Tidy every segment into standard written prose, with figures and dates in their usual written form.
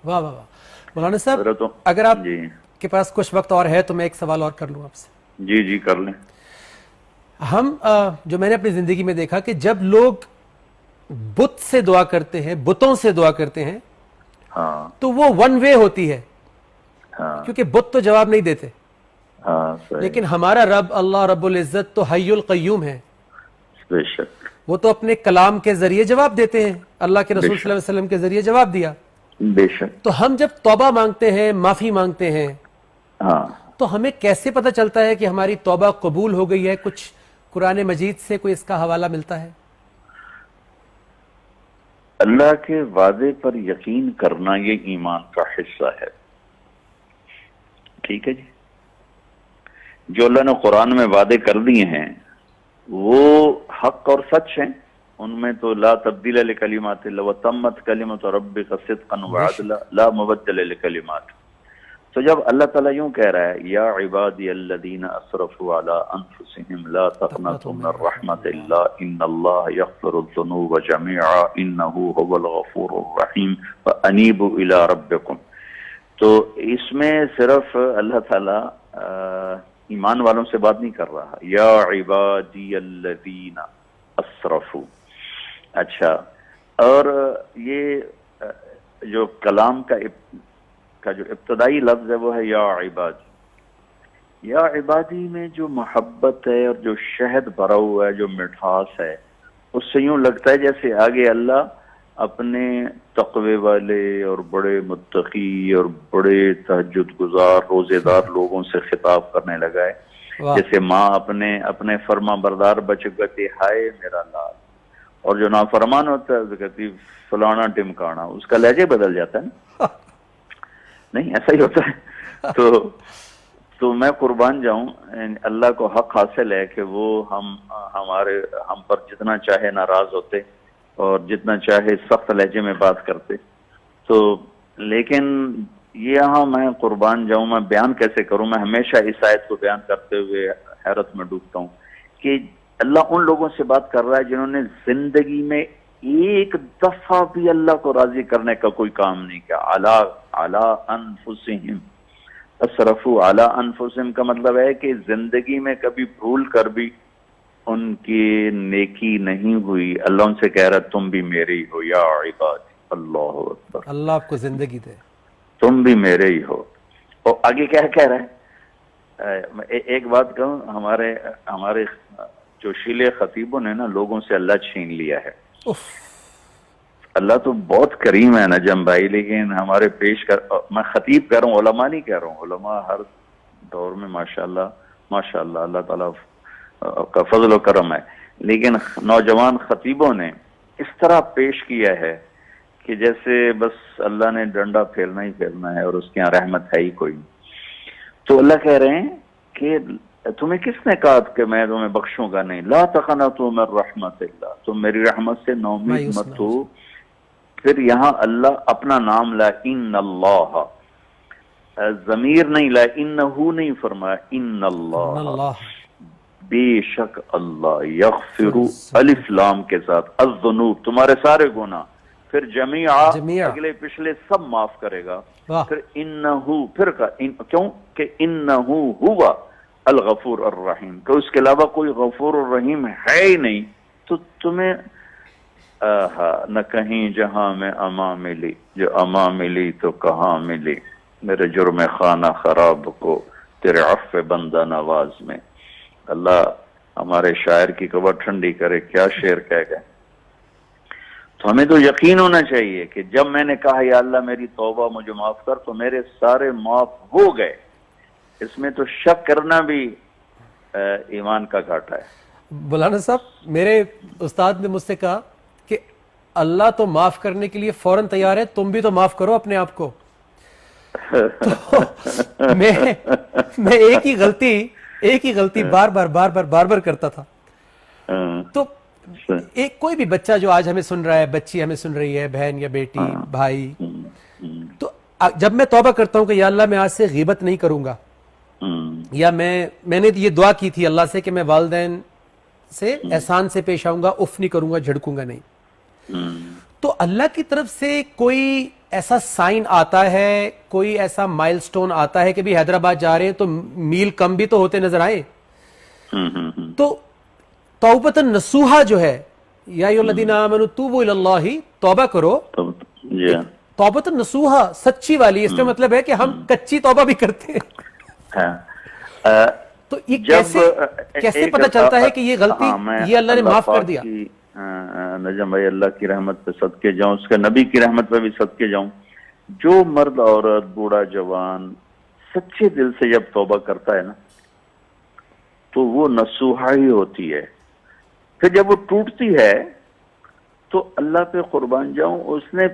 واہ واہ واہ. مولانا صاحب حضرتوں اگر آپ جی کے پاس کچھ وقت اور ہے تو میں ایک سوال اور کر لوں آپ سے. جی جی کر لیں. ہم جو میں نے اپنی زندگی میں دیکھا کہ جب لوگ بت سے دعا کرتے ہیں، بتوں سے دعا کرتے ہیں، ہاں تو وہ ون وے ہوتی ہے، ہاں کیونکہ بت تو جواب نہیں دیتے. ہاں صحیح. لیکن ہمارا رب اللہ رب العزت تو حی القیوم ہے، بے شک وہ تو اپنے کلام کے ذریعے جواب دیتے ہیں. اللہ کے بے رسول صلی اللہ علیہ وسلم کے ذریعے جواب دیا. بے شک. تو ہم جب توبہ مانگتے ہیں، معافی مانگتے ہیں، ہاں تو ہمیں کیسے پتہ چلتا ہے کہ ہماری توبہ قبول ہو گئی ہے؟ کچھ قرآن مجید سے کوئی اس کا حوالہ ملتا ہے؟ اللہ کے وعدے پر یقین کرنا یہ ایمان کا حصہ ہے. ٹھیک ہے جی. جو اللہ نے قرآن میں وعدے کر دیے ہیں وہ حق اور سچ ہیں. ان میں تو لا تبدیل لکلمات اللہ وتمت کلمۃ ربک صدقا وعدلا لا مبدل لکلمات. تو جب اللہ تعالیٰ یوں کہہ رہا ہے یا عبادی الذین اسرفوا علی انفسہم لا تقنطوا من رحمت اللہ ان اللہ یغفر الذنوب جميعا انہ هو الغفور الرحیم فانیبوا الی ربکم. تو اس میں صرف اللہ تعالیٰ ایمان والوں سے بات نہیں کر رہا. یا عبادی الذین اسرفوا. اچھا، اور یہ جو کلام کا جو ابتدائی لفظ ہے وہ ہے یا عبادی. یا عبادی میں جو محبت ہے اور جو شہد بھرا ہوا ہے، جو مٹھاس ہے، اس سے یوں لگتا ہے جیسے آگے اللہ اپنے تقوی والے اور بڑے متقی اور بڑے تہجد گزار روزے دار لوگوں سے خطاب کرنے لگا ہے. جیسے ماں اپنے فرما بردار بچے کو کہتی ہائے میرا لال، اور جو نافرمان ہوتا ہے اسے کہتی فلانا ٹمکانا. اس کا لہجہ بدل جاتا ہے نا. نہیں ایسا ہی ہوتا ہے. تو میں قربان جاؤں، اللہ کو حق حاصل ہے کہ وہ ہم پر جتنا چاہے ناراض ہوتے اور جتنا چاہے سخت لہجے میں بات کرتے. تو لیکن یہاں میں قربان جاؤں، میں بیان کیسے کروں؟ میں ہمیشہ اس آیت کو بیان کرتے ہوئے حیرت میں ڈوبتا ہوں کہ اللہ ان لوگوں سے بات کر رہا ہے جنہوں نے زندگی میں ایک دفعہ بھی اللہ کو راضی کرنے کا کوئی کام نہیں کیا. علی انفسہم اسرفوا علی انفسہم کا مطلب ہے کہ زندگی میں کبھی بھول کر بھی ان کی نیکی نہیں ہوئی. اللہ ان سے کہہ رہا تم بھی میرے ہی ہو یا عبادی. اللہ اکبر. اللہ آپ کو زندگی دے، تم بھی میرے ہی ہو. اور آگے کیا کہہ رہا ہے؟ ایک بات کہوں، ہمارے جو شیلے خطیبوں نے نا لوگوں سے اللہ چھین لیا ہے. اللہ تو بہت کریم ہے نجم بھائی، لیکن ہمارے میں خطیب کہہ رہا ہوں، علماء نہیں کہہ رہا ہوں. علماء ہر دور میں ماشاءاللہ اللہ تعالیٰ کا فضل و کرم ہے، لیکن نوجوان خطیبوں نے اس طرح پیش کیا ہے کہ جیسے بس اللہ نے ڈنڈا پھیلنا ہی پھیلنا ہے اور اس کے یہاں رحمت ہے ہی کوئی. تو اللہ کہہ رہے ہیں کہ تمہیں کس نے کہا کہ میں تمہیں بخشوں گا نہیں؟ لا تقنطوا من رحمت اللہ، تم میری رحمت سے نومید مت ہو. پھر یہاں اللہ اپنا نام لا، ان اللہ، ضمیر نہیں لا، انہو نہیں فرمایا، ان اللہ، بے شک اللہ، یغفر الف لام کے ساتھ، الذنوب تمہارے سارے گناہ، پھر جمیعا اگلے پچھلے سب معاف کرے گا. پھر انہو، پھر کیوں کہ انہو ہوا الغفور الرحیم، کہ اس کے علاوہ کوئی غفور الرحیم ہے ہی نہیں. تو تمہیں نہ کہیں جہاں میں اما ملی، جو اما ملی تو کہاں ملی، میرے جرم خانہ خراب کو تیرے عفو بندہ نواز میں. اللہ ہمارے شاعر کی قبر ٹھنڈی کرے، کیا شعر کہہ گئے. تو ہمیں تو یقین ہونا چاہیے کہ جب میں نے کہا یا اللہ میری توبہ مجھے معاف کر، تو میرے سارے معاف ہو گئے. اس میں تو شک کرنا بھی ایمان کا گھاٹا ہے. مولانا صاحب میرے استاد نے مجھ سے کہا کہ اللہ تو معاف کرنے کے لیے فوراً تیار ہے، تم بھی تو معاف کرو اپنے آپ کو. تو میں ایک ہی غلطی بار بار کرتا تھا. تو ایک کوئی بھی بچہ جو آج ہمیں سن رہا ہے، بچی ہمیں سن رہی ہے، بہن یا بیٹی، بھائی، تو جب میں توبہ کرتا ہوں کہ یا اللہ میں آج سے غیبت نہیں کروں گا، یا میں نے یہ دعا کی تھی اللہ سے کہ میں والدین سے احسان سے پیش آؤں گا، اف نہیں کروں گا، جھڑکوں گا نہیں، تو اللہ کی طرف سے کوئی ایسا سائن آتا ہے, کوئی ایسا مائل سٹون آتا ہے کہ بھی حیدرآباد جا رہے ہیں تو میل کم بھی تو ہوتے نظر آئے, تو توبۃ نصوحہ جو ہے, یا ایھا الذین آمنوا توبوا الی اللہ, توبہ کرو, توبۃ نصوحہ سچی والی, اس کا مطلب ہے کہ ہم کچی توبہ بھی کرتے ہیں. تو یہ کیسے پتہ چلتا ہے کہ یہ غلطی یہ اللہ نے معاف کر دیا؟ نجم بھائی, اللہ کی رحمت پہ صدقے جاؤں, اس کے نبی کی رحمت پہ بھی صدقے جاؤں, جو مرد عورت بوڑھا جوان سچے دل سے جب توبہ کرتا ہے نا تو وہ نصوحہ ہی ہوتی ہے. پھر جب وہ ٹوٹتی ہے تو اللہ پہ قربان جاؤں, اس نے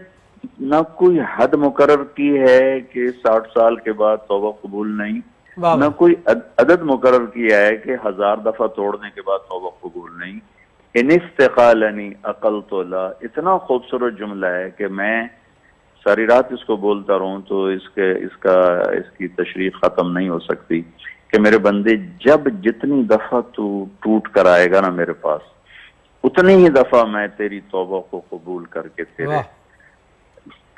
نہ کوئی حد مقرر کی ہے کہ 60 سال کے بعد توبہ قبول نہیں, نہ کوئی عدد مقرر کیا ہے کہ 1000 دفعہ توڑنے کے بعد توبہ قبول نہیں. ان استقالنی عقلت لا, اتنا خوبصورت جملہ ہے کہ میں ساری رات اس کو بولتا رہوں تو اس کی تشریح ختم نہیں ہو سکتی کہ میرے بندے جب جتنی دفعہ تو ٹوٹ کر آئے گا نا میرے پاس, اتنی ہی دفعہ میں تیری توبہ کو قبول کر کے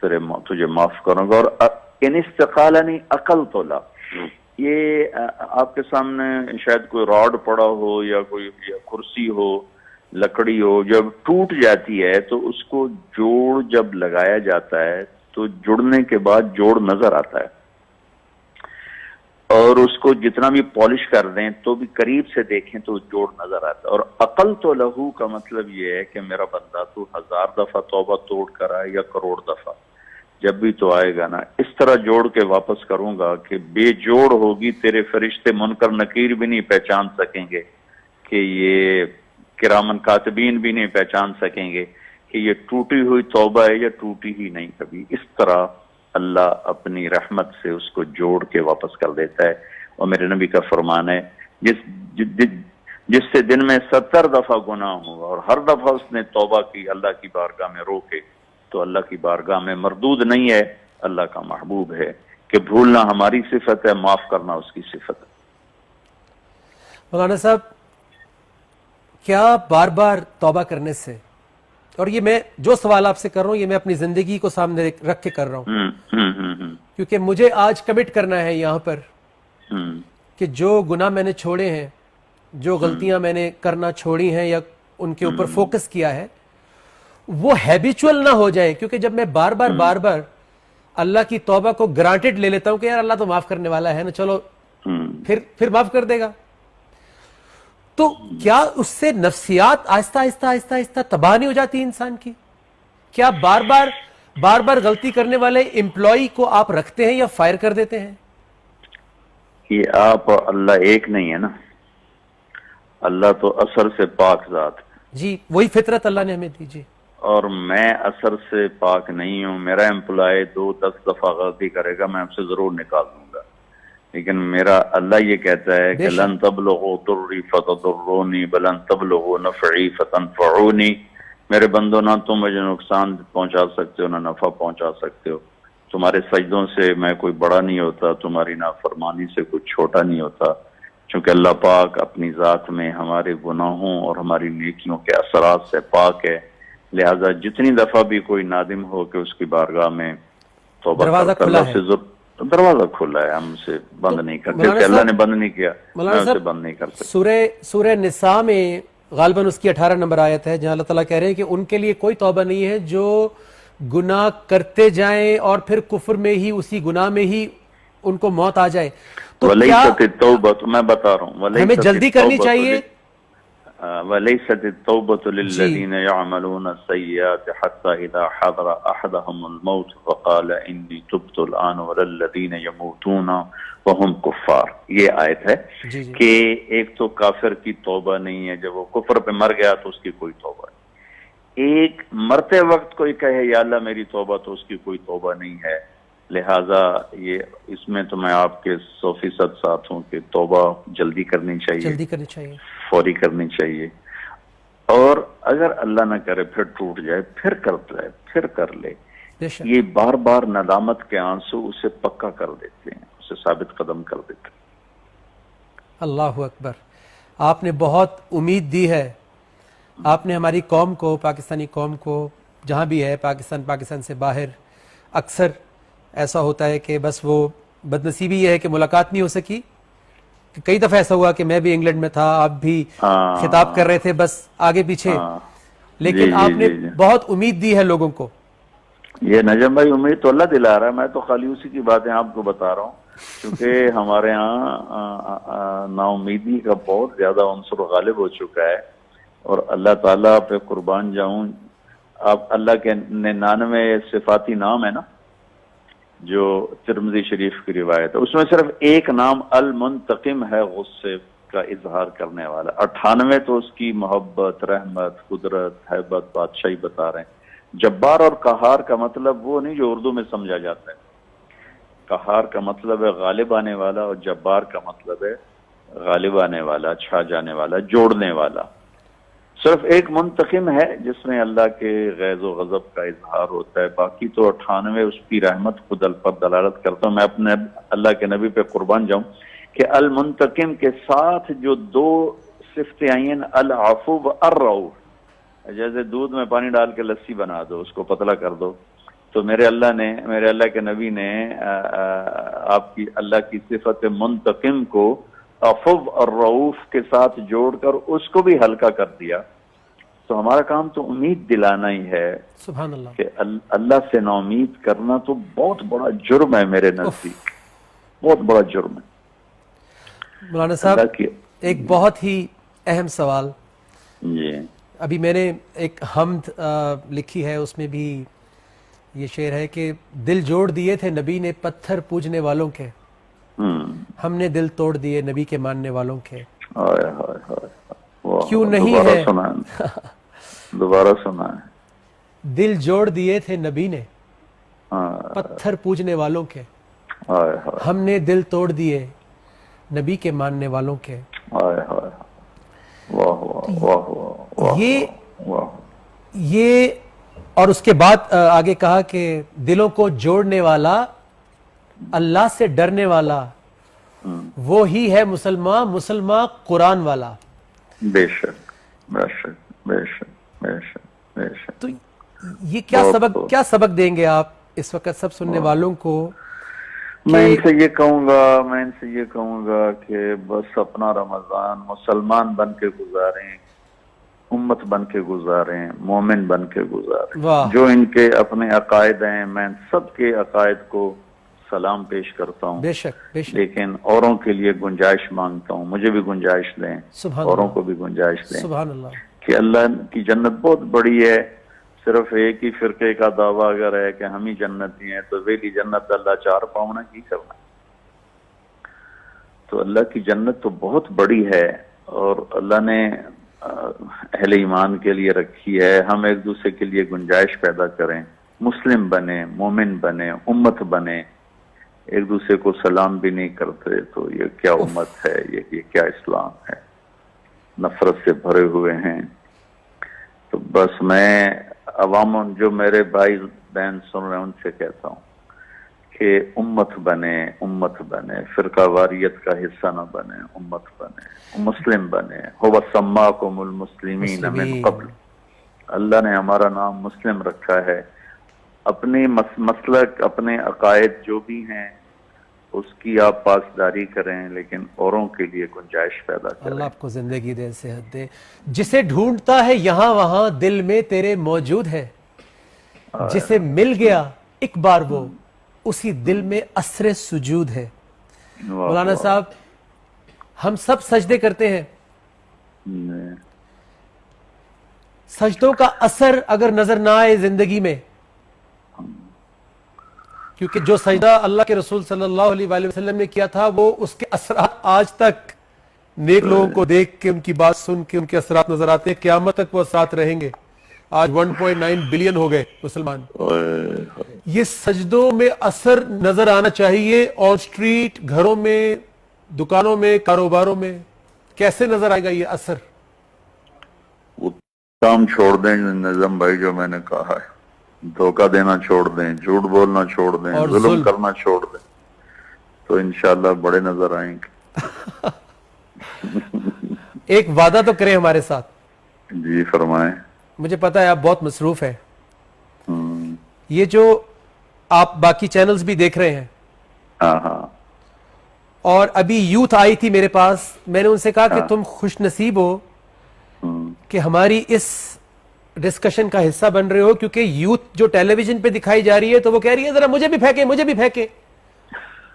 تجھے معاف کروں گا. اور ان استقالنی عقلت لا, یہ آپ کے سامنے شاید کوئی راڈ پڑا ہو یا کوئی کرسی ہو, لکڑی ہو, جب ٹوٹ جاتی ہے تو اس کو جوڑ جب لگایا جاتا ہے تو جڑنے کے بعد جوڑ نظر آتا ہے, اور اس کو جتنا بھی پالش کر دیں تو بھی قریب سے دیکھیں تو جوڑ نظر آتا ہے. اور عقل تو لہو کا مطلب یہ ہے کہ میرا بندہ تو 1000 دفعہ توبہ توڑ کر آئے یا کروڑ دفعہ, جب بھی تو آئے گا نا اس طرح جوڑ کے واپس کروں گا کہ بے جوڑ ہوگی, تیرے فرشتے منکر نکیر بھی نہیں پہچان سکیں گے کہ یہ کرامن کاتبین بھی نہیں پہچان سکیں گے کہ یہ ٹوٹی ہوئی توبہ ہے یا ٹوٹی ہی نہیں کبھی. اس طرح اللہ اپنی رحمت سے اس کو جوڑ کے واپس کر دیتا ہے. اور میرے نبی کا فرمان ہے, جس سے دن میں 70 دفعہ گناہ ہوا اور ہر دفعہ اس نے توبہ کی اللہ کی بارگاہ میں رو کے, تو اللہ کی بارگاہ میں مردود نہیں ہے, اللہ کا محبوب ہے. کہ بھولنا ہماری صفت ہے, معاف کرنا اس کی صفت ہے. مولانا صاحب, کیا بار بار توبہ کرنے سے, اور یہ میں جو سوال آپ سے کر رہا ہوں یہ میں اپنی زندگی کو سامنے رکھ کے کر رہا ہوں, کیونکہ مجھے آج کمٹ کرنا ہے یہاں پر کہ جو گناہ میں نے چھوڑے ہیں, جو غلطیاں میں نے کرنا چھوڑی ہیں یا ان کے اوپر فوکس کیا ہے, وہ ہیبیچول نہ ہو جائیں. کیونکہ جب میں بار بار اللہ کی توبہ کو گرانٹڈ لے لیتا ہوں کہ یار اللہ تو معاف کرنے والا ہے نا, چلو پھر معاف کر دے گا, تو کیا اس سے نفسیات آہستہ آہستہ تباہ نہیں ہو جاتی انسان کی؟ کیا بار بار غلطی کرنے والے امپلائی کو آپ رکھتے ہیں یا فائر کر دیتے ہیں؟ یہ آپ اللہ ایک نہیں ہے نا, اللہ تو اثر سے پاک ذات. جی, وہی فطرت اللہ نے ہمیں دی. جی, اور میں اثر سے پاک نہیں ہوں. میرا امپلائی 2-10 دفعہ غلطی کرے گا, میں آپ سے ضرور نکال دوں گا, لیکن میرا اللہ یہ کہتا ہے کہ لن تبلغوا ضری فتضرونی بلن تبلغوا نفعی فتنفعونی. میرے بندو, نہ تم مجھے نقصان پہنچا سکتے ہو نہ نفع پہنچا سکتے ہو. تمہارے سجدوں سے میں کوئی بڑا نہیں ہوتا, تمہاری نافرمانی سے کوئی چھوٹا نہیں ہوتا, چونکہ اللہ پاک اپنی ذات میں ہمارے گناہوں اور ہماری نیکیوں کے اثرات سے پاک ہے. لہذا جتنی دفعہ بھی کوئی نادم ہو کہ اس کی بارگاہ میں توبہ کرتا ہے, دروازہ کھلا ہے, ہم سے بند نہیں کرتے, کہ اللہ نے بند نہیں کیا, میں اسے بند نہیں کرتے. سورہ نساء میں غالباً اس کی 18 نمبر آیت ہے جہاں اللہ تعالیٰ کہہ رہے ہیں کہ ان کے لیے کوئی توبہ نہیں ہے جو گناہ کرتے جائیں اور پھر کفر میں ہی, اسی گناہ میں ہی ان کو موت آ جائے. تو وَلَيْسَتِ التَّوْبَةُ, میں بتا رہا ہوں, ہمیں جلدی کرنی چاہیے. وَلَيْسَتِ التَّوْبَةُ لِلَّذِينَ يَعْمَلُونَ السَّيِّئَاتِ حَتَّى إِذَا حَضَرَ أَحَدَهُمُ الْمَوْتُ فَقَالَ إِنِّي تُبْتُ الْآنَ وَلَا الَّذِينَ يَمُوتُونَ وَهُمْ كُفَّارٌ. یہ آیت ہے کہ ایک تو کافر کی توبہ نہیں ہے, جب وہ کفر پہ مر گیا تو اس کی کوئی توبہ نہیں. ایک مرتے وقت کوئی کہے یا اللہ میری توبہ, تو اس کی کوئی توبہ نہیں ہے. لہٰذا یہ اس میں تو میں آپ کے 100% ساتھ ہوں کہ توبہ جلدی کرنی چاہیے, فوری کرنی چاہیے. اور اگر اللہ نہ کرے پھر ٹوٹ جائے, پھر کر لے. یہ بار بار ندامت کے آنسو اسے پکا کر دیتے ہیں, اسے ثابت قدم کر دیتے ہیں. اللہ اکبر. آپ نے بہت امید دی ہے, آپ نے ہماری قوم کو, پاکستانی قوم کو جہاں بھی ہے, پاکستان سے باہر, اکثر ایسا ہوتا ہے کہ بس وہ بد نصیبی یہ ہے کہ ملاقات نہیں ہو سکی. کئی دفعہ ایسا ہوا کہ میں بھی انگلینڈ میں تھا, آپ بھی خطاب کر رہے تھے, بس آگے پیچھے, لیکن آپ نے بہت امید دی ہے لوگوں کو. یہ نجم بھائی امید تو اللہ دلا رہا ہے, میں تو خالی اسی کی باتیں آپ کو بتا رہا ہوں, کیونکہ ہمارے ہاں نا امیدی کا بہت زیادہ عنصر غالب ہو چکا ہے, اور اللہ تعالیٰ پہ قربان جاؤں, آپ اللہ کے 99 صفاتی نام ہے نا جو ترمذی شریف کی روایت ہے, اس میں صرف ایک نام المنتقم ہے, غصے کا اظہار کرنے والا. 98 تو اس کی محبت, رحمت, قدرت, ہیبت, بادشاہی بتا رہے ہیں. جبار اور قہار کا مطلب وہ نہیں جو اردو میں سمجھا جاتا ہے. قہار کا مطلب ہے غالب آنے والا, اور جبار کا مطلب ہے غالب آنے والا, چھا جانے والا, جوڑنے والا. صرف ایک منتقم ہے جس میں اللہ کے غیظ و غضب کا اظہار ہوتا ہے, باقی تو 98 اس کی رحمت خود پر دلالت کرتا ہوں. میں اپنے اللہ کے نبی پہ قربان جاؤں کہ المنتقم کے ساتھ جو 2 صفتیں آئی ہیں, العفو و الرؤوف, جیسے دودھ میں پانی ڈال کے لسی بنا دو, اس کو پتلا کر دو, تو میرے اللہ کے نبی نے آپ کی اللہ کی صفت منتقم کو عفو اور رؤوف کے ساتھ جوڑ کر اس کو بھی ہلکا کر دیا. تو ہمارا کام تو امید دلانا ہی ہے. سبحان اللہ. کہ اللہ سے نا امید کرنا تو بہت بڑا جرم ہے میرے نزدیک, بہت بڑا جرم ہے. مولانا صاحب ایک بہت ہی اہم سوال. جی ابھی میں نے ایک حمد لکھی ہے, اس میں بھی یہ شعر ہے کہ دل جوڑ دیے تھے نبی نے پتھر پوجنے والوں کے, ہم نے دل توڑ دیے نبی کے ماننے والوں کے. کیوں نہیں ہے, دوبارہ سنا ہے, دل جوڑ دیے تھے نبی نے پتھر پوجنے والوں کے, ہم نے دل توڑ دیے نبی کے ماننے والوں کے. یہ اور اس کے بعد آگے کہا کہ دلوں کو جوڑنے والا, اللہ سے ڈرنے والا, وہ ہی ہے مسلمان قرآن والا. بے شک بے شک بے شک بے شک بے شک. تو یہ کیا سبق دیں گے آپ اس وقت سب سننے والوں کو؟ میں ان سے یہ کہوں گا کہ بس اپنا رمضان مسلمان بن کے گزاریں, امت بن کے گزاریں, مومن بن کے گزاریں. جو ان کے اپنے عقائد ہیں, میں سب کے عقائد کو سلام پیش کرتا ہوں, بے شک لیکن اوروں کے لیے گنجائش مانگتا ہوں, مجھے بھی گنجائش دیں, اوروں کو بھی گنجائش دیں. سبحان اللہ. کہ اللہ کی جنت بہت بڑی ہے. صرف ایک ہی فرقے کا دعویٰ اگر ہے کہ ہم ہی جنتی ہیں تو ویلی جنت اللہ 4 پاؤں کی کرنا. تو اللہ کی جنت تو بہت بڑی ہے, اور اللہ نے اہل ایمان کے لیے رکھی ہے. ہم ایک دوسرے کے لیے گنجائش پیدا کریں, مسلم بنے, مومن بنے, امت بنے. ایک دوسرے کو سلام بھی نہیں کرتے تو یہ کیا امت ہے, یہ کیا اسلام ہے. نفرت سے بھرے ہوئے ہیں. تو بس میں عوام جو میرے بھائی بہن سن رہے ہیں ان سے کہتا ہوں کہ امت بنے, فرقہ واریت کا حصہ نہ بنے, امت بنے, مسلم بنے. هو سماکم المسلمین من قبل, اللہ نے ہمارا نام مسلم رکھا ہے. اپنی مسلک, اپنے عقائد جو بھی ہیں اس کی آپ پاسداری کریں, لیکن اوروں کے لیے گنجائش پیدا کریں. اللہ آپ کو زندگی دے, صحت دے. جسے ڈھونڈتا ہے یہاں وہاں دل میں تیرے موجود ہے, جسے مل گیا ایک بار وہ اسی دل میں اثر سجود ہے. مولانا صاحب ہم سب سجدے کرتے ہیں, سجدوں کا اثر اگر نظر نہ آئے زندگی میں, کیونکہ جو سجدہ اللہ کے رسول صلی اللہ علیہ وآلہ وسلم نے کیا تھا وہ اس کے اثرات آج تک نیک لوگوں کو دیکھ کے, ان کی بات سن کے ان کے اثرات نظر آتے ہیں. قیامت تک وہ اثرات رہیں گے. آج 1.9 بلین ہو گئے مسلمان. یہ سجدوں میں اثر نظر آنا چاہیے, آن سٹریٹ, گھروں میں, دکانوں میں, کاروباروں میں. کیسے نظر آئے گا یہ اثر؟ وہ کام چھوڑ دیں نظم بھائی جو میں نے کہا ہے, دھوکہ دینا چھوڑ دیں, جھوٹ بولنا چھوڑ دیں, ظلم کرنا چھوڑ دیں, تو انشاءاللہ بڑے نظر آئیں گے. ایک وعدہ تو کریں ہمارے ساتھ. جی فرمائیں. مجھے پتا ہے آپ بہت مصروف ہیں. یہ جو آپ باقی چینلز بھی دیکھ رہے ہیں ہاں ہاں اور ابھی یوتھ آئی تھی میرے پاس, میں نے ان سے کہا کہ تم خوش نصیب ہو کہ ہماری اس ڈسکشن کا حصہ بن رہے ہو, کیونکہ یوتھ جو ٹیلی ویژن پہ دکھائی جا رہی ہے تو وہ کہہ رہی ہے ذرا مجھے بھی پھینکے مجھے بھی پھینکے,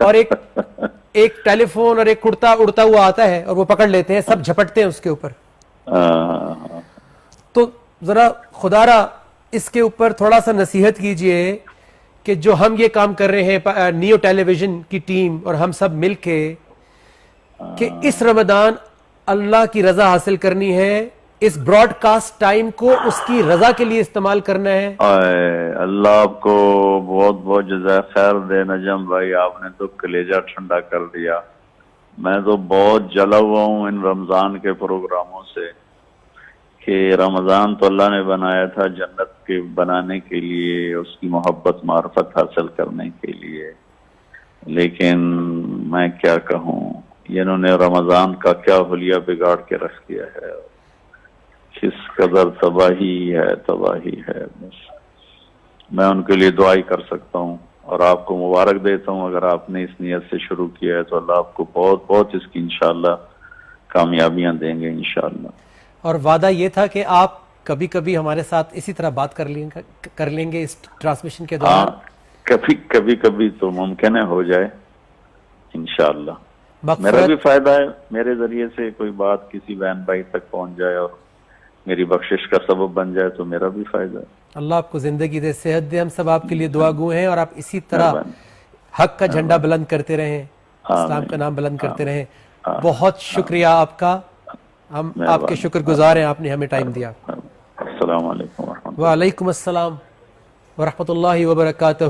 اور ایک ٹیلی فون اور ایک کرتا اڑتا ہوا آتا ہے اور وہ پکڑ لیتے ہیں, سب جھپٹتے ہیں اس کے اوپر. تو ذرا خدا را اس کے اوپر تھوڑا سا نصیحت کیجئے کہ جو ہم یہ کام کر رہے ہیں نیو ٹیلی ویژن کی ٹیم اور ہم سب مل کے, کہ اس رمضان اللہ کی رضا حاصل کرنی ہے, اس براڈ کاسٹ ٹائم کو اس کی رضا کے لیے استعمال کرنا ہے. اللہ آپ کو بہت بہت جزائے خیر دے نجم بھائی, آپ نے تو کلیجہ ٹھنڈا کر دیا. میں تو بہت جلا ہوا ہوں ان رمضان کے پروگراموں سے, کہ رمضان تو اللہ نے بنایا تھا جنت کے بنانے کے لیے, اس کی محبت معرفت حاصل کرنے کے لیے, لیکن میں کیا کہوں انہوں نے رمضان کا کیا حلیہ بگاڑ کے رکھ دیا ہے, کس قدر تباہی ہے. بس میں ان کے لیے دعائی کر سکتا ہوں اور آپ کو مبارک دیتا ہوں. اگر آپ نے اس نیت سے شروع کیا ہے تو اللہ آپ کو بہت بہت اس کی انشاءاللہ کامیابیاں دیں گے انشاءاللہ. اور وعدہ یہ تھا کہ آپ کبھی کبھی ہمارے ساتھ اسی طرح بات کر لیں گے اس ٹرانسمیشن کے دوران. کبھی تو ممکن ہے ہو جائے انشاءاللہ. میرا بھی فائدہ ہے, میرے ذریعے سے کوئی بات کسی بہن بھائی تک پہنچ جائے اور میری بخشش کا سبب بن جائے تو میرا بھی فائدہ ہے. اللہ آپ کو زندگی دے, صحت دے, ہم سب آپ کے لیے دعا گو ہیں, اور آپ اسی طرح حق کا جھنڈا بلند کرتے رہیں, اسلام کا نام بلند کرتے رہیں. بہت شکریہ آپ کا, ہم آپ کے شکر گزار ہیں, آپ نے ہمیں ٹائم دیا. السلام علیکم ورحمۃ اللہ. وعلیکم السلام ورحمۃ اللہ وبرکاتہ.